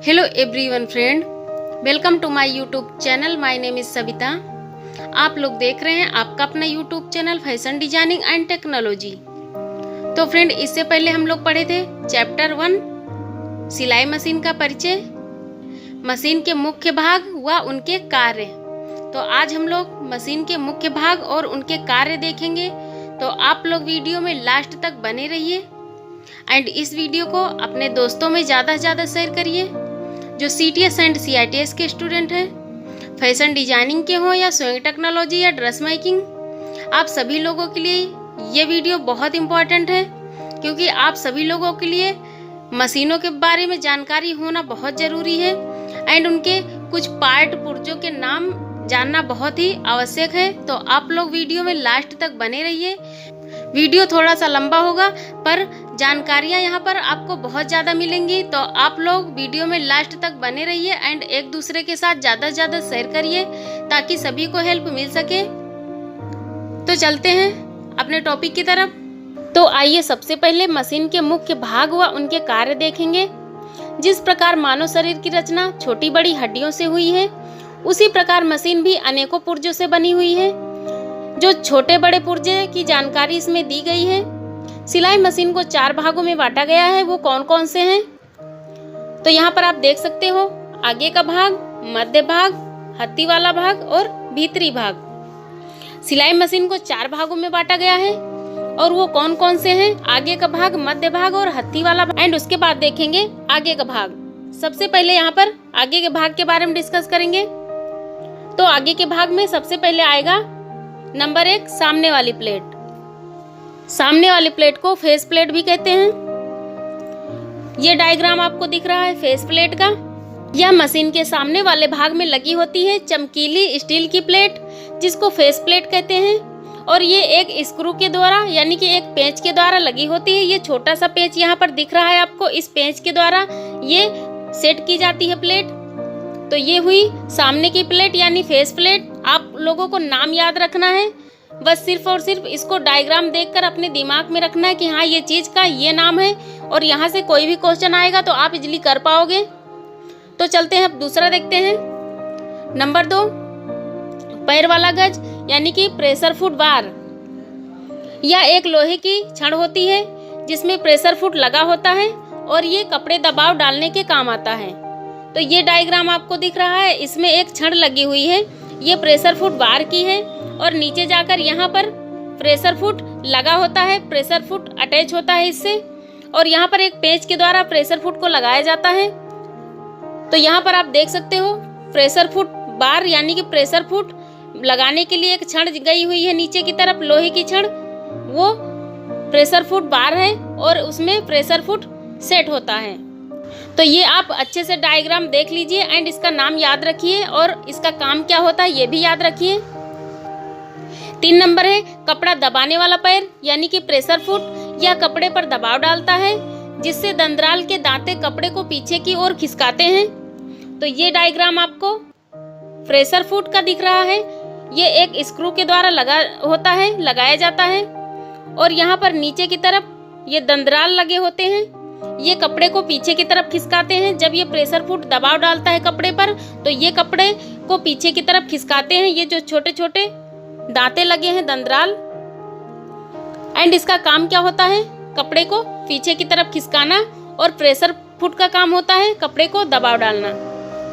Hello everyone friend, welcome to my YouTube channel. My name is Savita. आप लोग देख रहे हैं आपका अपना YouTube channel fashion designing and technology. तो फ्रेंड, इससे पहले हम लोग पढ़े थे चैप्टर 1 सिलाई मशीन का परिचय, मशीन के मुख्य भाग व उनके कार्य। तो आज हम लोग मशीन के मुख्य भाग और उनके कार्य देखेंगे। तो आप लोग वीडियो में लास्ट तक बने रहिए एंड इस वीडियो को अपने दोस्तों में ज़्यादा से ज़्यादा शेयर करिए जो CTS एंड CITS के स्टूडेंट हैं, फैशन डिजाइनिंग के हों या सोइंग टेक्नोलॉजी या ड्रेस मेकिंग। आप सभी लोगों के लिए ये वीडियो बहुत इम्पॉर्टेंट है क्योंकि आप सभी लोगों के लिए मशीनों के बारे में जानकारी होना बहुत ज़रूरी है एंड उनके कुछ पार्ट पुर्जों के नाम जानना बहुत ही आवश्यक है। तो आप लोग वीडियो में लास्ट तक बने रहिए। वीडियो थोड़ा सा लंबा होगा पर जानकारियाँ यहाँ पर आपको बहुत ज़्यादा मिलेंगी। तो आप लोग वीडियो में लास्ट तक बने रहिए एंड एक दूसरे के साथ ज़्यादा से ज़्यादा शेयर करिए ताकि सभी को हेल्प मिल सके। तो चलते हैं अपने टॉपिक की तरफ। तो आइए सबसे पहले मशीन के मुख्य भाग व उनके कार्य देखेंगे। जिस प्रकार मानव शरीर की रचना छोटी बड़ी हड्डियों से हुई है, उसी प्रकार मशीन भी अनेकों पुर्जों से बनी हुई है। जो छोटे बड़े पुर्जे की जानकारी इसमें दी गई है। सिलाई मशीन को 4 भागों में बांटा गया है। वो कौन कौन से हैं? तो यहाँ पर आप देख सकते हो, आगे का भाग, मध्य भाग, हत्थी वाला भाग और भीतरी भाग। सिलाई मशीन को 4 भागों में बांटा गया है और वो कौन कौन से हैं? आगे का भाग, मध्य भाग और हत्थी वाला भाग। एंड उसके बाद देखेंगे आगे का भाग। सबसे पहले यहाँ पर आगे के भाग के बारे में डिस्कस करेंगे। तो आगे के भाग में सबसे पहले आएगा नंबर 1, सामने वाली प्लेट। सामने वाली प्लेट को फेस प्लेट भी कहते हैं। ये डायग्राम आपको दिख रहा है फेस प्लेट का। यह मशीन के सामने वाले भाग में लगी होती है चमकीली स्टील की प्लेट, जिसको फेस प्लेट कहते हैं। और ये एक स्क्रू के द्वारा यानी कि एक पेंच के द्वारा लगी होती है। ये छोटा सा पेंच यहाँ पर दिख रहा है आपको। इस पेंच के द्वारा ये सेट की जाती है प्लेट। तो ये हुई सामने की प्लेट यानी फेस प्लेट। आप लोगों को नाम याद रखना है, बस सिर्फ और सिर्फ इसको डायग्राम देखकर अपने दिमाग में रखना है कि हाँ ये चीज़ का ये नाम है और यहाँ से कोई भी क्वेश्चन आएगा तो आप इजीली कर पाओगे। तो चलते हैं अब दूसरा देखते हैं। नंबर 2, पैर वाला गज यानी कि प्रेशर फुट बार। यह एक लोहे की छड़ होती है जिसमें प्रेशर फुट लगा होता है और ये कपड़े दबाव डालने के काम आता है। तो ये डायग्राम आपको दिख रहा है, इसमें एक छड़ लगी हुई है। ये प्रेशर फुट बार की है और नीचे जाकर यहाँ पर प्रेशर फुट लगा होता है, प्रेशर फुट अटैच होता है इससे। और यहाँ पर एक पेंच के द्वारा प्रेशर फुट को लगाया जाता है। तो यहाँ पर आप देख सकते हो प्रेशर फुट बार यानी कि प्रेशर फुट लगाने के लिए एक छड़ गई हुई है नीचे की तरफ, लोहे की छड़, वो प्रेशर फुट बार है और उसमें प्रेशर फुट सेट होता है। तो ये आप अच्छे से डायग्राम देख लीजिए एंड इसका नाम याद रखिए और इसका काम क्या होता है ये भी याद रखिए। 3 नंबर है कपड़ा दबाने वाला पैर यानी कि प्रेशर फुट। यह कपड़े पर दबाव डालता है जिससे दंद्राल के दांते कपड़े को पीछे की ओर खिसकाते हैं। तो ये डायग्राम आपको प्रेशर फुट का दिख रहा है। ये एक स्क्रू के द्वारा लगाया जाता है और यहाँ पर नीचे की तरफ ये दंद्राल लगे होते हैं। ये कपड़े को पीछे की तरफ खिसकाते हैं। जब ये प्रेशर फुट दबाव डालता है कपड़े पर तो ये कपड़े को पीछे की तरफ खिसकाते हैं। ये जो छोटे छोटे दांते लगे हैं दंद्राल, एंड इसका काम क्या होता है? कपड़े को पीछे की तरफ खिसकाना और प्रेशर फुट का काम होता है कपड़े को दबाव डालना।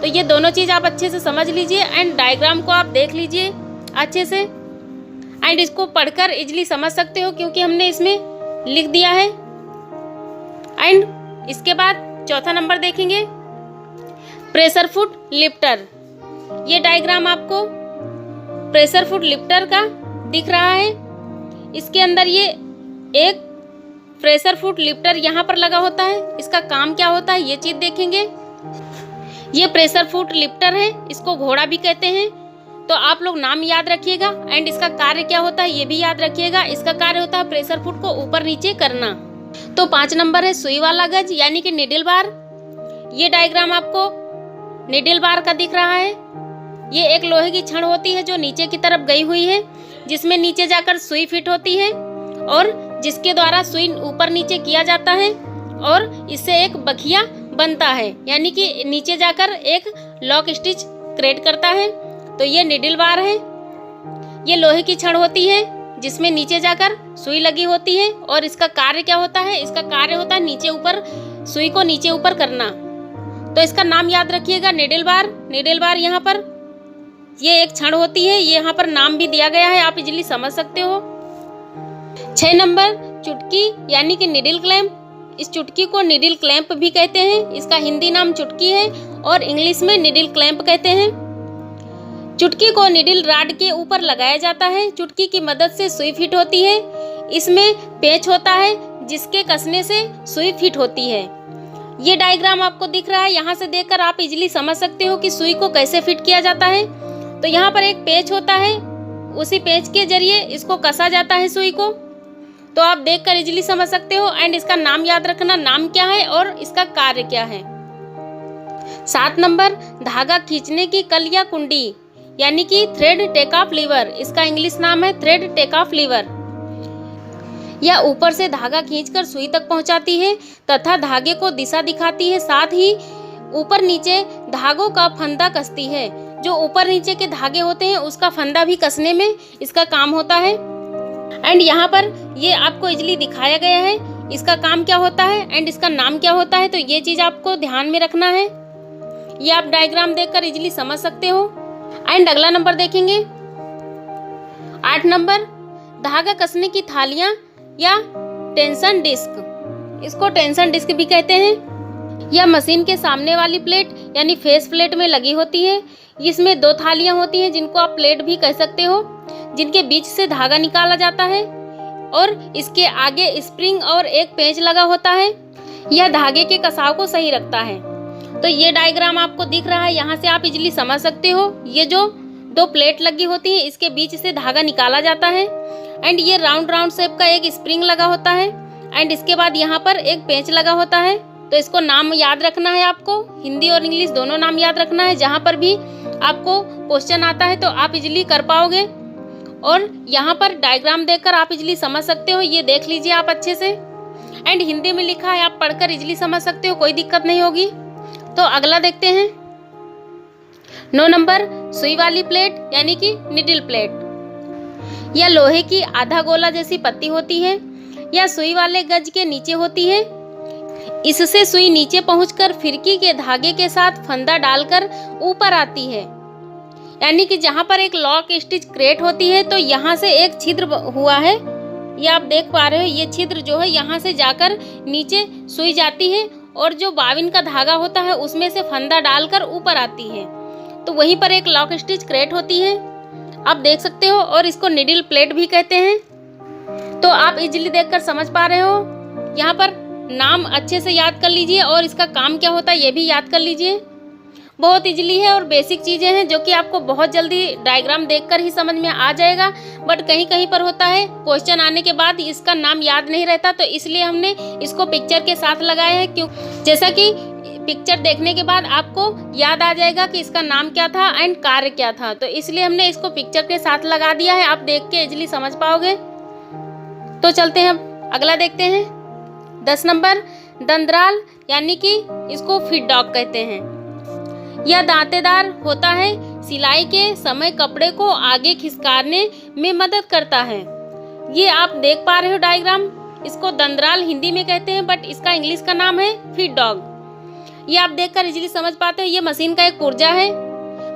तो ये दोनों चीज आप अच्छे से समझ लीजिए एंड डायग्राम को आप देख लीजिए अच्छे से एंड इसको पढ़कर इजीली समझ सकते हो क्योंकि हमने इसमें लिख दिया है। एंड इसके बाद चौथा नंबर देखेंगे प्रेशर फुट लिफ्टर। ये डायग्राम आपको प्रेशर फुट लिफ्टर का दिख रहा है। इसके अंदर ये एक प्रेशर फुट लिफ्टर यहाँ पर लगा होता है। इसका काम क्या होता है ये चीज देखेंगे। ये प्रेशर फुट लिफ्टर है, इसको घोड़ा भी कहते हैं। तो आप लोग नाम याद रखिएगा एंड इसका कार्य क्या होता है ये भी याद रखिएगा। इसका कार्य होता है प्रेशर फुट को ऊपर नीचे करना। तो 5 नंबर है सुई वाला गज यानी कि निडल बार। ये डायग्राम आपको निडल बार का दिख रहा है। ये एक लोहे की छड़ होती है जो नीचे की तरफ गई हुई है, जिसमें नीचे जाकर सुई फिट होती है और जिसके द्वारा सुई ऊपर नीचे किया जाता है और इससे एक बखिया बनता है, यानी कि नीचे जाकर एक लॉक स्टिच क्रिएट करता है। तो ये निडल बार है। ये लोहे की छड़ होती है जिसमें नीचे जाकर सुई लगी होती है, और इसका कार्य क्या होता है? इसका कार्य होता है नीचे ऊपर, सुई को नीचे ऊपर करना। तो इसका नाम याद रखिएगा, निडल बार। निडल बार यहाँ पर ये एक छड़ होती है, ये यहाँ पर नाम भी दिया गया है, आप इजीली समझ सकते हो। 6 नंबर चुटकी यानी कि निडल क्लैंप। इस चुटकी को निडल क्लैंप भी कहते हैं। इसका हिंदी नाम चुटकी है और इंग्लिश में निडल क्लैंप कहते हैं। चुटकी को निडल रॉड के ऊपर लगाया जाता है। चुटकी की मदद से सुई फिट होती है। इसमें पेच होता है जिसके कसने से सुई फिट होती है। ये डायग्राम आपको दिख रहा है, यहाँ से देखकर आप इजीली समझ सकते हो कि सुई को कैसे फिट किया जाता है। तो यहाँ पर एक पेच होता है, उसी पेच के जरिए इसको कसा जाता है सुई को। तो आप देखकर इजीली समझ सकते हो। एंड इसका नाम याद रखना, नाम क्या है और इसका कार्य क्या है। 7 नंबर धागा खींचने की कल या कुंडी यानी कि थ्रेड टेक ऑफ लीवर। इसका इंग्लिश नाम है थ्रेड टेक ऑफ लीवर। यह ऊपर से धागा खींचकर सुई तक पहुंचाती है तथा धागे को दिशा दिखाती है। साथ ही ऊपर नीचे धागों का फंदा कसती है। जो ऊपर नीचे के धागे होते हैं उसका फंदा भी कसने में इसका काम होता है। एंड यहाँ पर ये आपको इजीली दिखाया गया है इसका काम क्या होता है एंड इसका नाम क्या होता है। तो ये चीज आपको ध्यान में रखना है। ये आप डायग्राम देखकर इजीली समझ सकते हो। एंड अगला नंबर देखेंगे 8 नंबर धागा कसने की थालियां या टेंशन डिस्क। इसको टेंशन डिस्क भी कहते हैं। यह मशीन के सामने वाली प्लेट यानी फेस प्लेट में लगी होती है। इसमें 2 थालियां होती हैं जिनको आप प्लेट भी कह सकते हो, जिनके बीच से धागा निकाला जाता है और इसके आगे स्प्रिंग और एक पेंच लगा होता है। यह धागे के कसाव को सही रखता है। तो ये डायग्राम आपको दिख रहा है, यहाँ से आप इजीली समझ सकते हो। ये जो 2 प्लेट लगी होती है इसके बीच से धागा निकाला जाता है। एंड ये राउंड शेप का एक स्प्रिंग लगा होता है। एंड इसके बाद यहाँ पर एक पेंच लगा होता है। तो इसको नाम याद रखना है आपको, हिंदी और इंग्लिश दोनों नाम याद रखना है। जहाँ पर भी आपको क्वेश्चन आता है तो आप इजीली कर पाओगे। और यहाँ पर डायग्राम देखकर आप इजीली समझ सकते हो। ये देख लीजिए आप अच्छे से। एंड हिंदी में लिखा है, आप पढ़कर इजीली समझ सकते हो, कोई दिक्कत नहीं होगी। तो अगला देखते हैं 9 नंबर सुई वाली प्लेट यानी कि निडल प्लेट। यह लोहे की आधा गोला जैसी पत्ती होती है। यह सुई वाले गज के नीचे होती है। इससे सुई नीचे पहुंचकर फिरकी के धागे के साथ फंदा डालकर ऊपर आती है। यानी कि जहां पर एक लॉक स्टिच क्रिएट होती है तो यहाँ से एक छिद्र हुआ है, ये आप देख पा रहे हो। ये छिद्र जो है यहाँ से जाकर नीचे सुई जाती है और जो बाविन का धागा होता है उसमें से फंदा डालकर ऊपर आती है। तो वहीं पर एक लॉक स्टिच क्रिएट होती है, आप देख सकते हो। और इसको निडल प्लेट भी कहते हैं। तो आप इजीली देखकर समझ पा रहे हो। यहाँ पर नाम अच्छे से याद कर लीजिए और इसका काम क्या होता है ये भी याद कर लीजिए। बहुत इजीली है और बेसिक चीज़ें हैं जो कि आपको बहुत जल्दी डायग्राम देखकर ही समझ में आ जाएगा। बट कहीं कहीं पर होता है क्वेश्चन आने के बाद इसका नाम याद नहीं रहता, तो इसलिए हमने इसको पिक्चर के साथ लगाया है। क्यों, जैसा कि पिक्चर देखने के बाद आपको याद आ जाएगा कि इसका नाम क्या था एंड कार्य क्या था। तो इसलिए हमने इसको पिक्चर के साथ लगा दिया है, आप देख के इजीली समझ पाओगे। तो चलते हैं अगला देखते हैं 10 नंबर दंद्राल यानी कि इसको फीड डॉग कहते हैं। यह दांतेदार होता है, सिलाई के समय कपड़े को आगे खिसकाने में मदद करता है। ये आप देख पा रहे हो डायग्राम। इसको दंद्राल हिंदी में कहते हैं बट इसका इंग्लिश का नाम है फीड डॉग। ये आप देखकर इजीली समझ पाते हो। ये मशीन का एक पुर्जा है,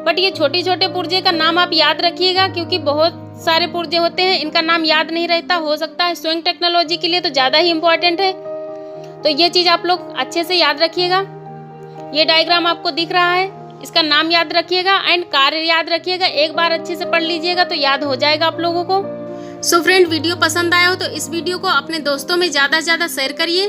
बट ये छोटे छोटे पुर्जे का नाम आप याद रखिएगा क्योंकि बहुत सारे पुर्जे होते हैं, इनका नाम याद नहीं रहता। हो सकता है स्विंग टेक्नोलॉजी के लिए तो ज़्यादा ही इम्पोर्टेंट है। तो ये चीज़ आप लोग अच्छे से याद रखिएगा। ये डायग्राम आपको दिख रहा है, इसका नाम याद रखिएगा एंड कार्य याद रखिएगा। एक बार अच्छे से पढ़ लीजिएगा तो याद हो जाएगा आप लोगों को। सो फ्रेंड, वीडियो पसंद आया हो तो इस वीडियो को अपने दोस्तों में ज़्यादा से ज़्यादा शेयर करिए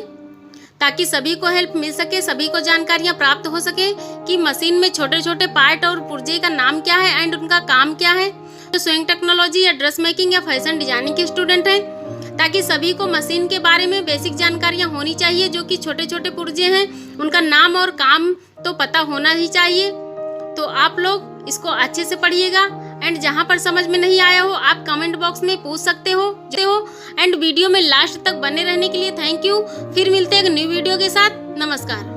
ताकि सभी को हेल्प मिल सके, सभी को जानकारियाँ प्राप्त हो सके कि मशीन में छोटे छोटे पार्ट और पुर्जे का नाम क्या है एंड उनका काम क्या है। तो स्विंग टेक्नोलॉजी या ड्रेस मेकिंग या फैशन डिजाइनिंग के स्टूडेंट हैं, ताकि सभी को मशीन के बारे में बेसिक जानकारियाँ होनी चाहिए। जो कि छोटे छोटे पुर्जे हैं उनका नाम और काम तो पता होना ही चाहिए। तो आप लोग इसको अच्छे से पढ़िएगा एंड जहाँ पर समझ में नहीं आया हो आप कमेंट बॉक्स में पूछ सकते हो। एंड वीडियो में लास्ट तक बने रहने के लिए थैंक यू। फिर मिलते हैं एक न्यू वीडियो के साथ। नमस्कार।